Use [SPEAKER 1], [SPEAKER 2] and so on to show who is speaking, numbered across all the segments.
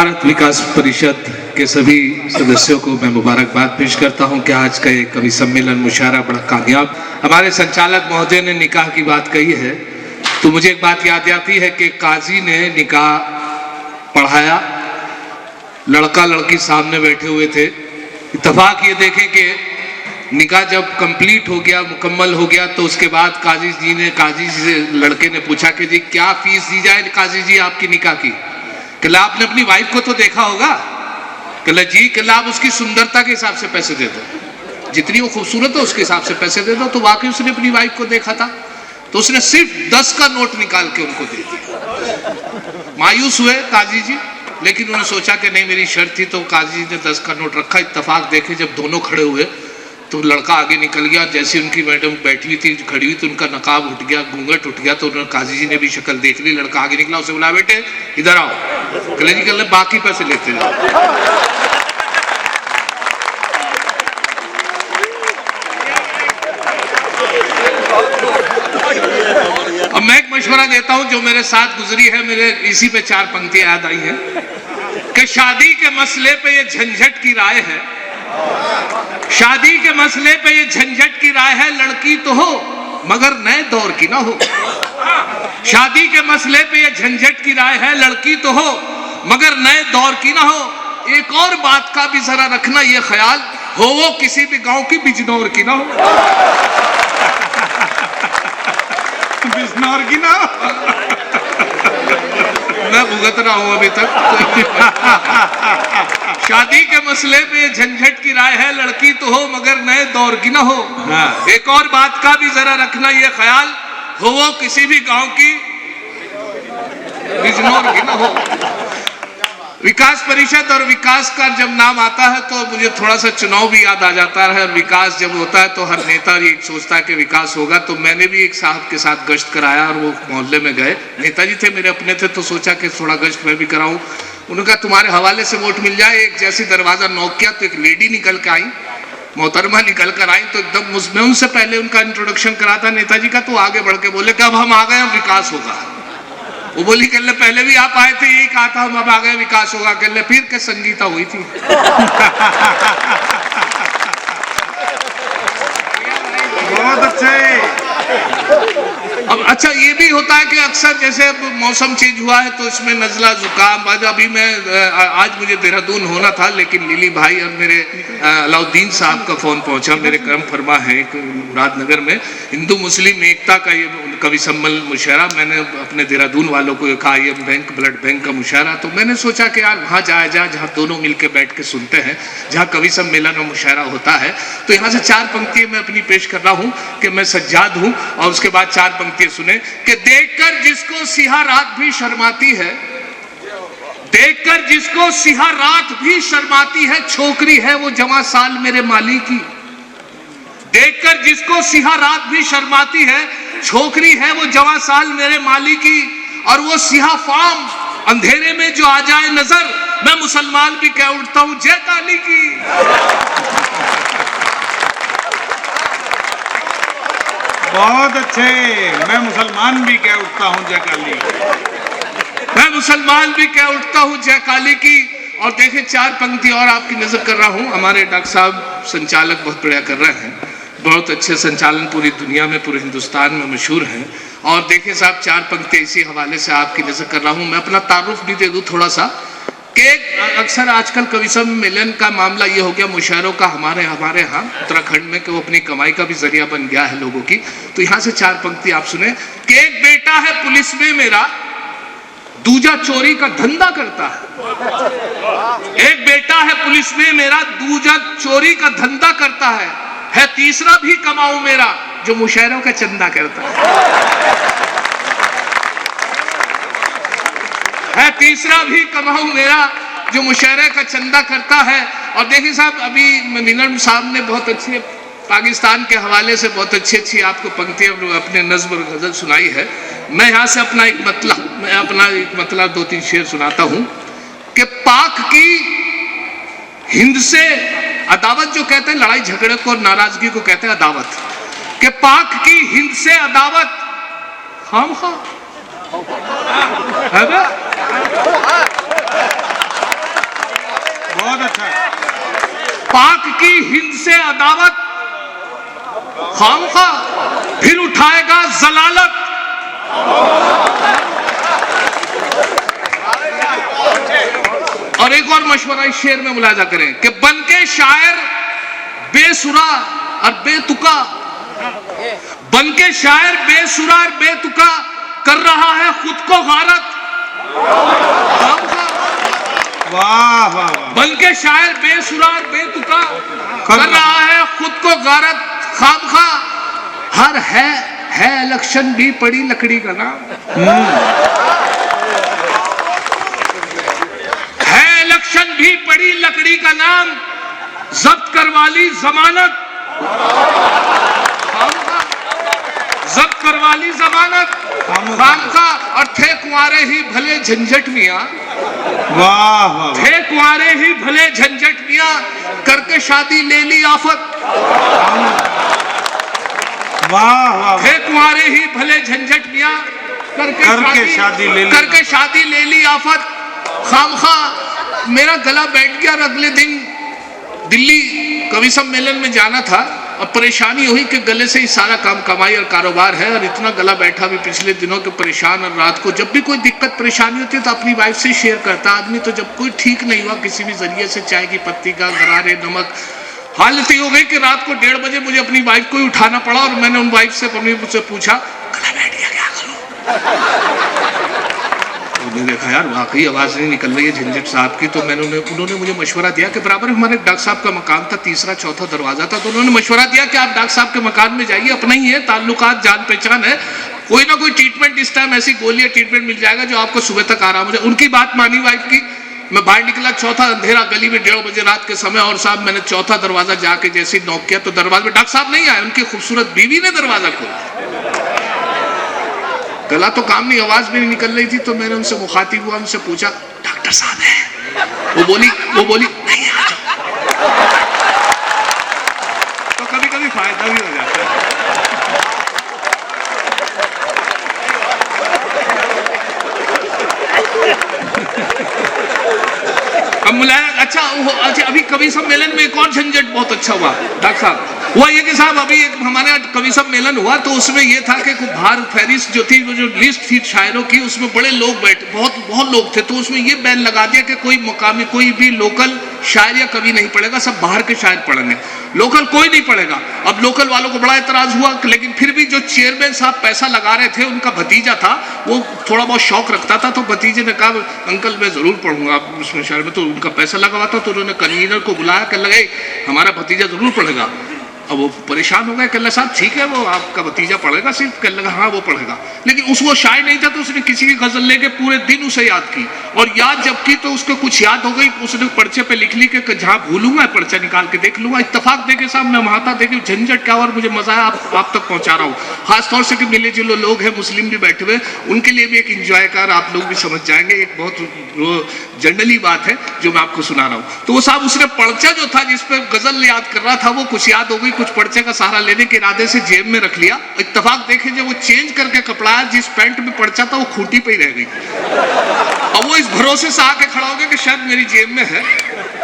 [SPEAKER 1] भारत विकास परिषद के सभी सदस्यों को मैं मुबारकबाद पेश करता हूं कि आज का ये कवि सम्मेलन मुशायरा बड़ा कामयाब। हमारे संचालक महोदय ने निकाह की बात कही है तो मुझे एक बात याद आती है कि काजी ने निकाह पढ़ाया, लड़का लड़की सामने बैठे हुए थे। इत्तेफाक ये देखें कि निकाह जब कंप्लीट हो गया, मुकम्मल हो गया, तो उसके बाद काजी जी से लड़के ने पूछा कि जी क्या फीस दी जाए काजी जी आपकी निकाह की। कहला आपने अपनी वाइफ को तो देखा होगा। कहला जी। कहला आप उसकी सुंदरता के हिसाब से पैसे दे दो, जितनी वो खूबसूरत है उसके हिसाब से पैसे दे दो। तो वाकई उसने अपनी वाइफ को देखा था तो उसने सिर्फ 10 का नोट निकाल के उनको दे दिया। मायूस हुए काजी जी, लेकिन उन्होंने सोचा कि नहीं मेरी शर्त थी, तो काजी जी ने 10 का नोट रखा। इत्तेफाक देखे जब दोनों खड़े हुए तो लड़का आगे निकल गया, जैसे उनकी मैडम बैठी हुई थी खड़ी हुई तो उनका नकाब उठ गया, घूंघट उठ गया। तो उन्होंने काजी जी ने भी शक्ल देख ली, लड़का आगे निकला, उसे बोला बेटे इधर आओ। कहले जी कहले बाकी पैसे लेते जाओ। अब मैं एक मशवरा देता हूं जो मेरे साथ गुजरी है, मेरे इसी पे 4 पंक्तियां याद आई हैं कि शादी के मसले पे ये झंझट की राय है, शादी के मसले पे ये झंझट की राय है, लड़की तो हो मगर नए दौर की ना हो। शादी के मसले पे ये झंझट की राय है, लड़की तो हो मगर नए दौर की ना हो। एक और बात का भी जरा रखना ये ख्याल हो, वो किसी भी गांव की बिजनौर की ना हो। बिजनौर की ना हो। मैं भुगत रहा हूं अभी तक। शादी के मसले पे झंझट की राय है, लड़की तो हो मगर नए दौर की ना हो। एक और बात का भी जरा रखना ये ख्याल हो, वो किसी भी गांव की बिजनौर की ना हो। विकास परिषद और विकास का जब नाम आता है तो मुझे थोड़ा सा चुनाव भी याद आ जाता है। विकास जब होता है तो हर नेता ये सोचता है कि विकास होगा। तो मैंने भी एक साहब के साथ गश्त कराया और वो मोहल्ले में गए, नेताजी थे मेरे अपने थे, तो सोचा कि थोड़ा गश्त मैं भी कराऊं। उन्होंने कहा तुम्हारे हवाले से वोट मिल जाए। एक जैसे दरवाजा नॉक किया तो एक लेडी निकल कर आई, मोहतरमा निकल कर आई, तो एकदम मैं उनसे पहले उनका इंट्रोडक्शन करा था नेताजी का, तो आगे बढ़ के बोले कि अब हम आ गए, अब विकास होगा। वो बोली कहले पहले भी आप आए थे यही कहा था, हम अब आ गए विकास होगा। कहले फिर के संगीता हुई थी। बहुत अच्छे। अब अच्छा ये भी होता है कि अक्सर जैसे अब मौसम चेंज हुआ है तो इसमें नज़ला जुकाम। अभी मैं आज मुझे देहरादून होना था, लेकिन लीली भाई और मेरे अलाउद्दीन साहब का फ़ोन पहुंचा। मेरे करम फरमा है एक मुरादनगर में हिंदू मुस्लिम एकता का ये कवि सम्मेलन मुशायरा। मैंने अपने देहरादून वालों को कहा ये बैंक ब्लड बैंक का मुशायरा, तो मैंने सोचा कि यार वहाँ जाया जाए जहाँ दोनों मिलकर बैठ के सुनते हैं, जहाँ कवि सम्मेलन और मुशायरा होता है। तो यहाँ से 4 पंक्तियाँ मैं अपनी पेश कर रहा हूँ कि मैं सज्जाद हूँ, और उसके बाद 4 पंक्तियाँ सुने कि देखकर जिसको सिहा रात भी शर्माती है, देखकर जिसको सिहा रात भी शर्माती है, छोकरी है वो जवां साल मेरे माली की। देखकर जिसको सिहा रात भी शर्माती है, छोकरी है वो जवां साल मेरे माली की। और वो सिहा फाम अंधेरे में जो आ जाए नजर, मैं मुसलमान भी कह उठता हूं जय काली की।
[SPEAKER 2] बहुत अच्छे। मैं मुसलमान भी कह उठता हूं जय काली,
[SPEAKER 1] मैं मुसलमान भी कह उठता हूं जय काली की। और देखें 4 पंक्ति और आपकी नजर कर रहा हूं। हमारे डॉक्टर साहब संचालक बहुत बढ़िया कर रहे हैं, बहुत अच्छे संचालन पूरी दुनिया में पूरे हिंदुस्तान में मशहूर हैं। और देखें साहब 4 पंक्ति इसी हवाले से आपकी नजर कर रहा हूं। मैं अपना तारुफ भी दे दूं थोड़ा सा कि अक्सर आजकल कवि सम्मेलन का मामला ये हो गया मुशायरों का हमारे यहाँ उत्तराखंड में कि वो अपनी कमाई का भी जरिया बन गया है लोगों की। तो यहाँ से 4 पंक्ति आप सुने कि एक बेटा है पुलिस में मेरा, दूजा चोरी का धंधा करता है। एक बेटा है पुलिस में मेरा, दूजा चोरी का धंधा करता है तीसरा भी कमाऊं मेरा जो मुशायरों का चंदा करता है तीसरा भी कमाऊं मेरा जो मुशायरे का चंदा करता है। और देखिए साहब अभी मिलन साहब ने बहुत अच्छे पाकिस्तान के हवाले से बहुत अच्छी आपको पंक्तियां अपने नज़्म और गज़ल सुनाई है। मैं यहाँ से अपना एक मतलब 2-3 शेर सुनाता हूँ कि पाक की हिंद से अदावत, जो कहते हैं लड़ाई झगड़े को और नाराजगी को कहते हैं अदावत, कि पाक की हिंद से अदावत हम है
[SPEAKER 2] बहुत अच्छा।
[SPEAKER 1] पाक की हिंद से अदावत, खामखा फिर उठाएगा जलालत। और एक और मशवरा इस शेर में मुलाजा करें कि बन के शायर बेसुरा और बेतुका, बन के शायर बेसुरा और बेतुका कर रहा है खुद को गारत।
[SPEAKER 2] वाह वाह वाह।
[SPEAKER 1] बन के शायर बेसुरा और बेतुका कर रहा है खुद को गारत। खामखा हर है इलेक्शन भी पड़ी लकड़ी का नाम, है इलेक्शन भी पड़ी लकड़ी का नाम, जब्त करवा ली जमानत। जब्त करवा ली जमानत खामखा। और थे कुंवारे ही भले झंझट मियां,
[SPEAKER 2] वाह वाह।
[SPEAKER 1] थे कुंवारे ही भले झंझट मियां, करके शादी ले ली आफत।
[SPEAKER 2] वाह वाह।
[SPEAKER 1] थे कुंवारे ही भले झंझट मियां, करके शादी ले ली आफत। खामखा मेरा गला बैठ गया और अगले दिन दिल्ली कवि सम्मेलन में जाना था और परेशानी हुई कि गले से ही सारा काम कमाई और कारोबार है और इतना गला बैठा भी पिछले दिनों के परेशान। और रात को जब भी कोई दिक्कत परेशानी होती है तो अपनी वाइफ से शेयर करता आदमी। तो जब कोई ठीक नहीं हुआ किसी भी जरिए से, चाय की पत्ती का, गरारे, नमक, हालत ये हो गई कि रात को 1:30 बजे मुझे अपनी वाइफ को ही उठाना पड़ा। और मैंने उन वाइफ से मुझसे पूछा गला बैठ गया क्या करूं? उन्होंने देखा यार वाकई आवाज नहीं निकल रही है झंझट साहब की। तो उन्होंने मुझे मशवरा दिया कि बराबर हमारे डॉक्टर साहब का मकान था, तीसरा चौथा दरवाजा था। तो उन्होंने मशवरा दिया कि आप डॉक्टर साहब के मकान में जाइए, अपना ही है, ताल्लुकात, जान पहचान है, कोई ना कोई ट्रीटमेंट इस टाइम ऐसी गोली या ट्रीटमेंट मिल जाएगा जो आपको सुबह तक आराम हो जाए। उनकी बात मानी वाइफ की। मैं बाहर निकला, चौथा अंधेरा गली में 1:30 बजे रात के समय। और साहब मैंने चौथा दरवाजा जाके जैसे नॉक किया तो दरवाजे में डॉक्टर साहब नहीं आए, उनकी खूबसूरत बीवी ने दरवाजा खोला। गला तो काम नहीं, आवाज भी नहीं निकल रही थी। तो मैंने उनसे मुखातिब हुआ, उनसे पूछा डॉक्टर साहब है? वो बोली नहीं आ जाओ। तो कभी कभी फायदा भी हो जाता है। अब मुलायम अच्छा अभी कवि सम्मेलन में एक और झंझट बहुत अच्छा हुआ डॉक्टर साहब। हुआ ये कि साहब अभी एक हमारे यहाँ कवि सम्मेलन हुआ तो उसमें ये था कि बाहर फहरिस्त जो थी, वो जो लिस्ट थी शायरों की, उसमें बड़े लोग बैठे, बहुत लोग थे। तो उसमें ये बैन लगा दिया कि कोई मकामी कोई भी लोकल शायर या कवि नहीं पढ़ेगा, सब बाहर के शायर पढ़ेंगे, लोकल कोई नहीं पढ़ेगा। अब लोकल वालों को बड़ा एतराज हुआ, लेकिन फिर भी जो चेयरमैन साहब पैसा लगा रहे थे, उनका भतीजा था, वो थोड़ा बहुत शौक रखता था। तो भतीजे ने कहा अंकल मैं जरूर पढ़ूंगा उसमें शायर में। तो उनका पैसा लगा हुआ था। तो उन्होंने कन्वीनर को बुलाया, कहने लगे हमारा भतीजा जरूर पढ़ेगा। अब वो परेशान हो गए, कहने साहब ठीक है वो आपका भतीजा पढ़ेगा सिर्फ? कहने लगा हाँ वो पढ़ेगा। लेकिन वो शायर नहीं था तो उसने किसी की गजल लेके पूरे दिन उसे याद की। और याद जब की तो उसको कुछ याद हो गई, उसने पर्चे पे लिख ली कि जहाँ भूलूंगा पर्चा निकाल के देख लूंगा। इत्तेफाक देखे साहब मैं वहां था, देखे झंझट क्या। और मुझे मजा आया आप तक पहुंचा रहा हूँ। खासतौर से कि मिले जुले लोग हैं, मुस्लिम भी बैठे हुए, उनके लिए भी एक इंजॉय कर, आप लोग भी समझ जाएंगे। एक बहुत जनरली बात है जो मैं आपको सुना रहा हूँ। तो वो साहब उसने पर्चा जो था जिस पर गजल याद कर रहा था, वो कुछ याद हो गई, कुछ पर्चे का सहारा लेने के इरादे से जेब में रख लिया। इत्तेफाक देखे जब वो चेंज करके कपड़ा, जिस पैंट में पर्चा था वो खूंटी पे ही रह गई। अब वो इस भरोसे से आके खड़ा हो गया कि शायद मेरी जेब में है।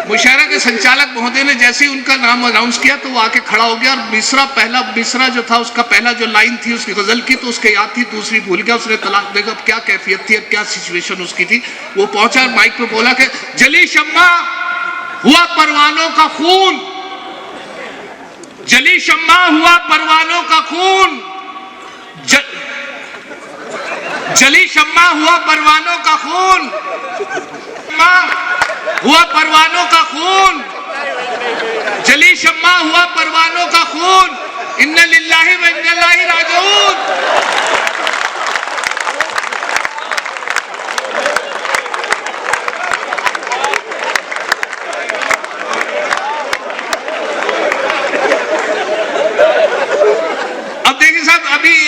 [SPEAKER 1] मुशायरा के संचालक महोदय ने जैसे ही उनका नाम अनाउंस किया तो वो आके खड़ा हो गया। और पहला मिसरा जो था उसका पहला जो लाइन थी उसकी गजल की तो उसके याद थी, दूसरी भूल गया। उसने तलाक देगा, क्या कैफियत थी, क्या सिचुएशन उसकी थी। वो पहुंचा और माइक पे बोला कि जली शम्मा हुआ परवानों का खून, जली शम्मा हुआ परवानों का खून, जली शम्मा हुआ परवानों का खून, हुआ परवानों का खून, जली शम्मा हुआ परवानों का खून, इन्ना लिल्लाहि व इन्ना इलैहि राजिऊन।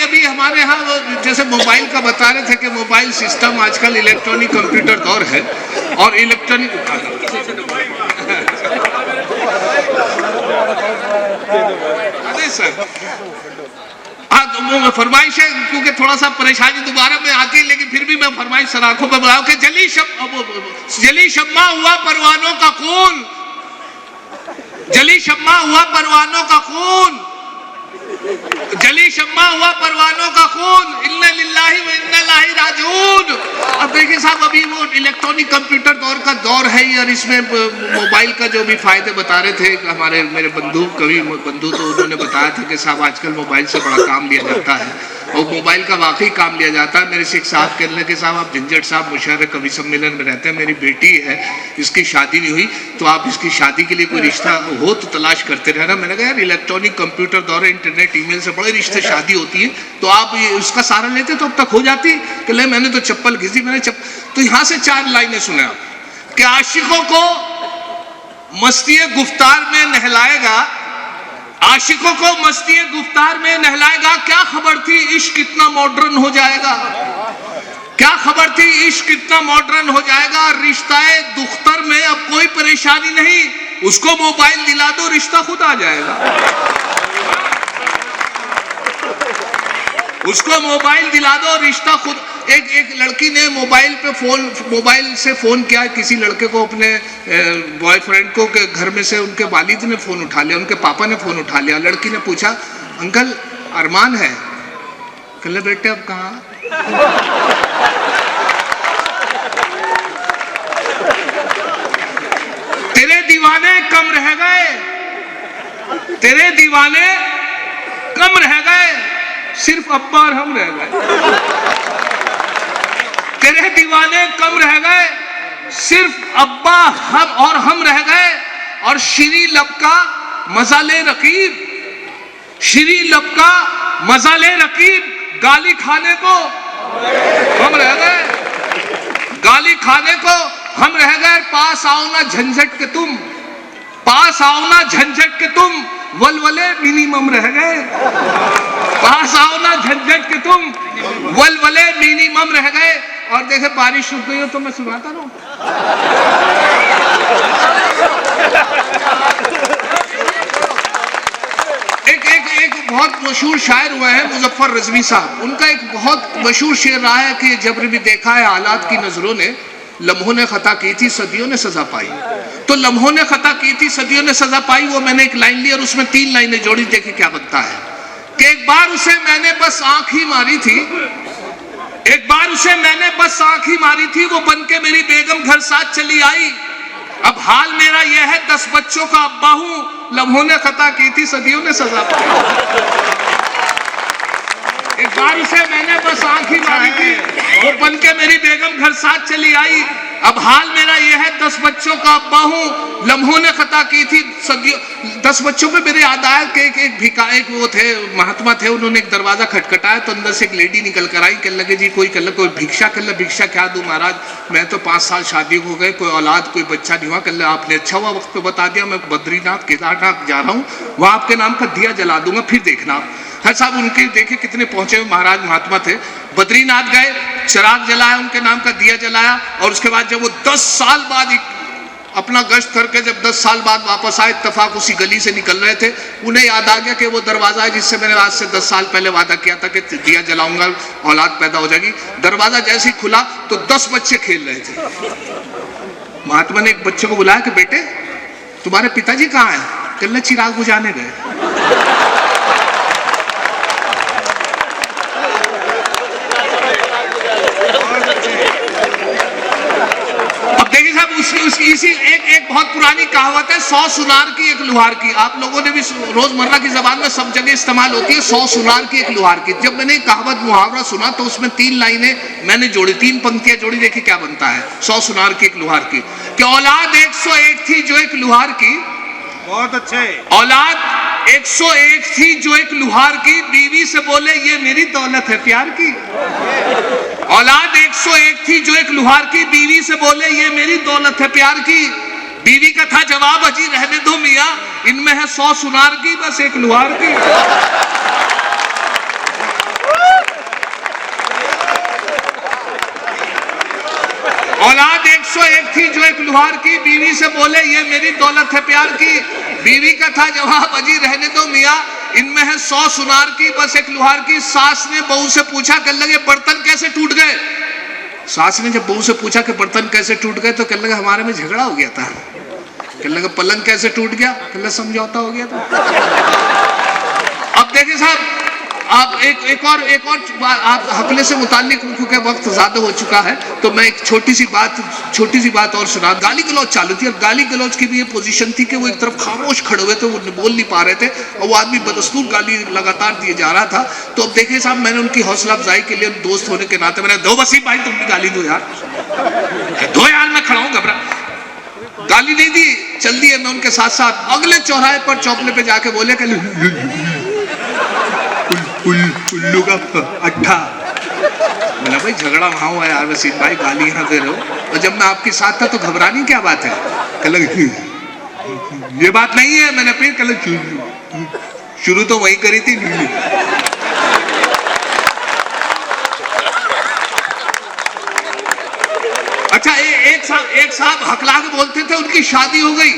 [SPEAKER 1] अभी हमारे यहाँ जैसे मोबाइल का बता रहे थे कि मोबाइल सिस्टम आजकल इलेक्ट्रॉनिक कंप्यूटर दौर है और इलेक्ट्रॉनिक सर हाँ तो वो फरमाइश है, क्योंकि थोड़ा सा परेशानी दोबारा में आती है, लेकिन फिर भी मैं फरमाइश सराखों पर बुलाऊं कि जली शम्मा हुआ परवानों का खून, जली शम्मा हुआ परवानों का खून, जली शम्मा हुआ परवानों का खून, इन्ना लिल्लाहि व इन्ना इलैहि राजिऊन। अब देखिए साहब, अभी वो इलेक्ट्रॉनिक कंप्यूटर दौर का दौर है ही, और इसमें मोबाइल का जो भी फायदे बता रहे थे हमारे मेरे बंधु तो उन्होंने बताया था कि साहब आजकल मोबाइल से बड़ा काम लिया जाता है, और मोबाइल का वाकई काम लिया जाता है। मेरे से एक साहब कहने लगे, साहब आप झंझट साहब मुशायरे कवि सम्मेलन में रहते हैं, मेरी बेटी है, इसकी शादी नहीं हुई, तो आप इसकी शादी के लिए कोई रिश्ता हो तो तलाश करते रहना। मैंने कहा यार इलेक्ट्रॉनिक कंप्यूटर दौर है, इंटरनेट ईमेल से बड़े रिश्ते शादी होती है, तो आप उसका सहारा लेते तो अब तक हो जाती। कि ले मैंने तो चप्पल घिसी, तो यहाँ से 4 लाइनें सुने आप कि आशिकों को मस्ती गुफ्तार में नहलाएगा, आशिकों को मस्ती गुफ्तार में नहलाएगा, क्या खबर थी इश्क कितना मॉडर्न हो जाएगा, क्या खबर थी इश्क कितना मॉडर्न हो जाएगा। रिश्ताए दुख्तर में अब कोई परेशानी नहीं, उसको मोबाइल दिला दो रिश्ता खुद आ जाएगा, उसको मोबाइल दिला दो रिश्ता खुद। एक लड़की ने मोबाइल से फोन किया किसी लड़के को, अपने बॉयफ्रेंड को, के घर में से उनके वालिद ने फोन उठा लिया, उनके पापा ने फोन उठा लिया। लड़की ने पूछा, अंकल अरमान है? कहले बेटे अब कहाँ? तेरे दीवाने कम रह गए, तेरे दीवाने कम रह गए, सिर्फ अब्बा और हम रह गए, तेरे दीवाने कम रह गए, सिर्फ अब्बा हम रह गए। और श्री लब का मजा ले रकीब, श्री लब का मजा ले रकीब, गाली खाने को हम रह गए, गाली खाने को हम रह गए। पास आओ ना झंझट के तुम, पास आओ ना झंझट के तुम, वलवले मिनिमम रह गए, पास आओ ना झंझट के तुम, वलवले मिनिमम रह गए। और देखे बारिश रुक गई हो तो मैं सुनाता रहूं। एक बहुत मशहूर शायर हुए हैं मुजफ्फर रजवी साहब, उनका एक बहुत मशहूर शेर रहा है कि जब भी देखा है हालात की नजरों ने, लम्हों ने खता की थी सदियों ने सजा पाई। तो लम्हों ने खता की थी सदियों ने सजा पाई, वो मैंने एक लाइन ली और उसमें 3 लाइनें जोड़ी, देखे क्या बनता है कि एक बार उसे मैंने बस आंख ही मारी थी, एक बार उसे मैंने बस आंख ही मारी थी, वो बनके मेरी बेगम घर साथ चली आई। अब हाल मेरा यह है 10 बच्चों का अब्बा हूं, लम्हों ने खता की थी सदियों ने सजा पाई। एक बार उसे मैंने बस आंख ही मारी थी, वो बनके मेरी बेगम घर साथ चली आई। अब हाल मेरा यह है 10 बच्चों का अब्बा हूं, लम्हों ने खता की थी सदियों। 10 बच्चों पे मेरे याद आया कि एक वो थे महात्मा थे, उन्होंने एक दरवाजा खटखटाया तो अंदर से एक लेडी निकल कर आई। कहने लगे जी कोई भिक्षा, कहने भिक्षा क्या दूं महाराज, मैं तो 5 साल शादी हो गए, कोई औलाद कोई बच्चा नहीं हुआ। कहने आपने अच्छा हुआ वक्त पे बता दिया, मैं बद्रीनाथ केदारनाथ जा रहा हूँ, वहां आपके नाम का दिया जला दूंगा, फिर देखना। हर साहब उनके देखे कितने पहुंचे महाराज महात्मा थे, बद्रीनाथ गए, चिराग जलाया, उनके नाम का दिया जलाया। और उसके बाद जब वो 10 साल बाद अपना गश्त करके जब 10 साल बाद वापस आए, इत्तेफाक उसी गली से निकल रहे थे, उन्हें याद आ गया कि वो दरवाजा है जिससे मैंने आज से 10 साल पहले वादा किया था कि दिया जलाऊंगा, औलाद पैदा हो जाएगी। दरवाजा जैसे ही खुला तो 10 बच्चे खेल रहे थे। महात्मा ने एक बच्चे को बुलाया कि बेटे तुम्हारे पिताजी कहाँ हैं? कहने चिराग बुझाने गए। इसी एक बहुत पुरानी कहावत है, 100 सुनार की एक लुहार की, आप लोगों ने भी रोजमर्रा की जबान में सब जगह इस्तेमाल होती है, 100 सुनार की एक लुहार की। जब मैंने कहावत मुहावरा सुना तो उसमें 3 लाइनें मैंने जोड़ी, 3 पंक्तियां जोड़ी, देखिए क्या बनता है 100 सुनार की एक लुहार की। कि औलाद 101 थी जो एक लुहार की,
[SPEAKER 2] बहुत अच्छे,
[SPEAKER 1] औलाद 101 थी जो एक लुहार की, बीवी से बोले ये मेरी दौलत है प्यार की। औलाद 101 थी जो एक लुहार की, बीवी से बोले ये मेरी दौलत है प्यार की। बीवी का था जवाब अजी रहने दो मियां, इनमें है 100 सुनार की बस एक लुहार की। औलाद 101 थी जो एक लुहार की, बीवी से बोले ये मेरी दौलत है प्यार की। बीवी का था जवाब अजी रहने दो मियां, इनमें है 100 सुनार की, बस एक लुहार की। सास ने बहू से पूछा, कहने लगे बर्तन कैसे टूट गए? सास ने जब बहू से पूछा कि बर्तन कैसे टूट गए, तो कहने लगे हमारे में झगड़ा हो गया था। कहने लगे पलंग कैसे टूट गया? कहने लगे समझौता हो गया था। अब देखिए साहब, आप एक और बात, आप हकले से मुताल्लिक, क्योंकि वक्त ज्यादा हो चुका है, तो मैं एक छोटी सी बात और सुना। गाली गलौज चालू थी, और गाली गलौज की भी ये पोजीशन थी कि वो एक तरफ खामोश खड़े हुए थे, वो बोल नहीं पा रहे थे, और वो आदमी बदस्तूर गाली लगातार दिए जा रहा था। तो अब देखिए साहब, मैंने उनकी हौसला अफजाई के लिए, दोस्त होने के नाते, मैंने दो वसीम भाई तुम भी गाली दो यार, दो यार, मैं खड़ा हूं, घबरा। गाली नहीं दी, चल दिए। मैं उनके साथ साथ अगले चौराहे पर चौपले पे जाके बोले कि उल्लू का अट्ठा। मैंने भाई झगड़ा वहां हुआ यार वसीम भाई, गाली यहाँ दे रहे हो, और जब मैं आपके साथ था तो घबरानी क्या बात है? कहने लगे ये बात नहीं है। मैंने फिर कहने शुरू तो वही करी थी। अच्छा, एक साहब हकला के बोलते थे उनकी शादी हो गई,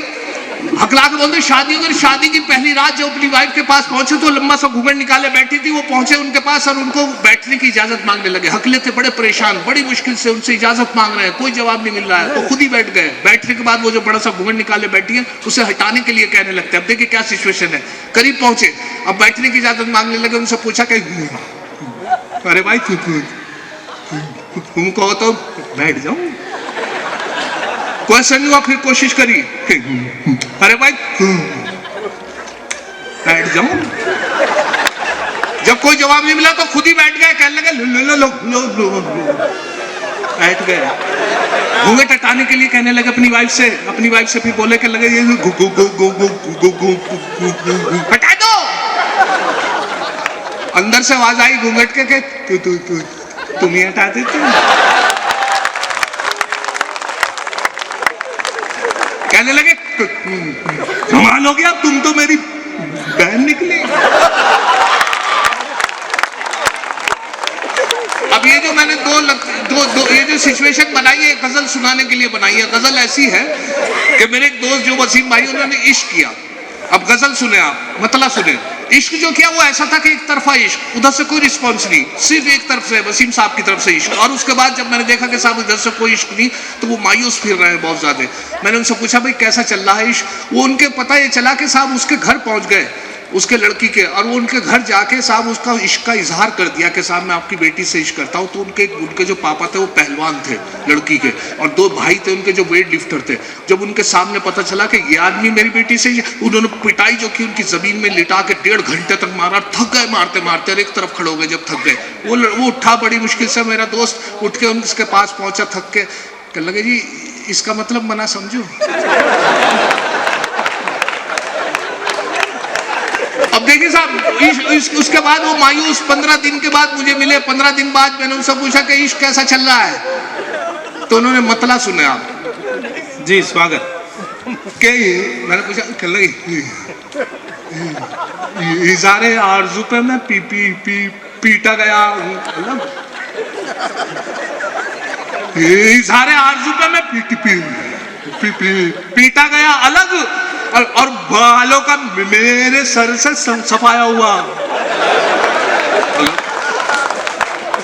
[SPEAKER 1] हकला के बोलते शादी हो गई। शादी की पहली रात जब अपनी वाइफ के पास पहुंचे तो लंबा सा घूंघट निकाले बैठी थी, वो पहुंचे उनके पास और उनको बैठने की इजाजत मांगने लगे। हकले थे बड़े परेशान, बड़ी मुश्किल से उनसे इजाजत मांग रहे हैं, कोई जवाब नहीं मिल रहा है, तो खुद ही बैठ गए। बैठने के बाद वो जो बड़ा सा घूंघट निकाले बैठी है, उसे हटाने के लिए कहने लगते हैं। अब देखिए क्या सिचुएशन है, करीब पहुंचे, अब बैठने की इजाजत मांगने लगे। उनसे पूछा कि अरे भाई तुम कहो तो बैठ जाओ, क्वेश्चन हुआ, फिर कोशिश करी, अरे भाई बैठ जाओ। जब कोई जवाब नहीं मिला तो खुद ही बैठ गए, कहने लगे लो बैठ गए। घूंघट हटाने के लिए कहने लगे अपनी वाइफ से फिर बोले के लगे ये हटा दो। अंदर से आवाज आई घूंघट के तुम ही हटा देते। कहने लगे कमाल हो गया, तुम तो मेरी बहन निकली। अब ये जो मैंने दो ये जो सिचुएशन बनाई है, गजल सुनाने के लिए बनाई है। गजल ऐसी है कि मेरे एक दोस्त जो वसीम भाई, उन्होंने इश्क किया। अब गजल सुने आप, मतलब सुने। इश्क जो किया वो ऐसा था कि एक तरफा इश्क, उधर से कोई रिस्पॉन्स नहीं, सिर्फ एक तरफ से वसीम साहब की तरफ से इश्क। और उसके बाद जब मैंने देखा कि साहब इधर से कोई इश्क नहीं, तो वो मायूस फिर रहे हैं बहुत ज्यादा। मैंने उनसे पूछा भाई कैसा चल रहा है इश्क? वो उनके पता ये चला कि साहब उसके घर पहुंच गए, उसके लड़की के, और वो उनके घर जाके साहब उसका इश्क का इजहार कर दिया कि साहब मैं आपकी बेटी से इश्क करता हूँ। तो उनके जो पापा थे वो पहलवान थे लड़की के, और दो भाई थे उनके जो वेट लिफ्टर थे। जब उनके सामने पता चला कि ये आदमी मेरी बेटी से, उन्होंने पिटाई जो की उनकी जमीन में लिटा के 1.5 घंटे तक मारा। थक गए मारते मारते, और एक तरफ खड़े हो गए। जब थक गए वो उठा, बड़ी मुश्किल से मेरा दोस्त उठ के उनके पास पहुंचा थक के, कहने लगे जी इसका मतलब मना समझो। अब देखिए साहब, उसके बाद वो मायूस 15 दिन के बाद मुझे मिले। 15 दिन बाद मैंने उनसे पूछा कि इश्क कैसा चल रहा है, तो उन्होंने मतला सुने आप
[SPEAKER 2] जी, स्वागत।
[SPEAKER 1] के मैंने पूछा, कहने लगी इज़ारे आरज़ू पे मैं पीटा गया, इज़ारे आरज़ू पे मैं पीटा गया अलग, और बालों का मेरे सर से सफाया हुआ।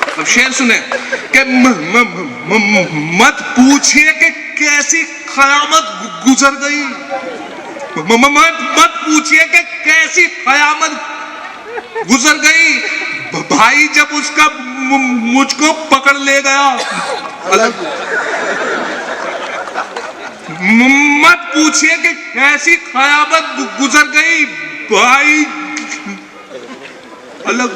[SPEAKER 1] अब शेर सुने कि मत पूछिए कि कैसी क़यामत गुजर गई, मत पूछिए कि कैसी क़यामत गुजर गई, भाई जब उसका मुझको पकड़ ले गया अलग। मत पूछिए कि कैसी क़यामत गुजर गई, भाई अलग।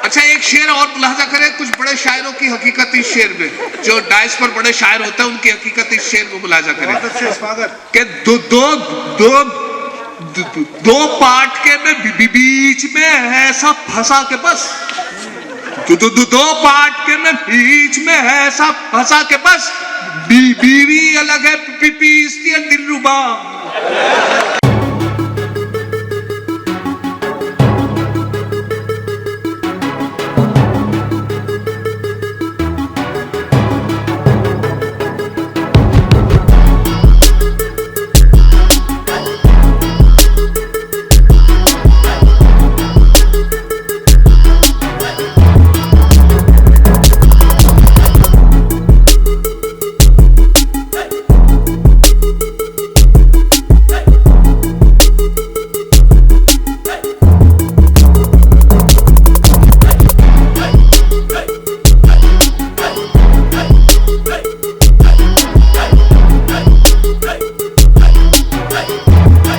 [SPEAKER 1] अच्छा, एक शेर और मुलाहजा करें, कुछ बड़े शायरों की हकीकत इस शेर में, जो डायस पर बड़े शायर होते हैं उनकी हकीकत इस शेर में मुलाहजा करें। कि दो पार्ट के में बीच में ऐसा फंसा के बस, दो पार्ट के में बीच में ऐसा फंसा के बस, बीवी अलग है पीसती है दिलरुबा।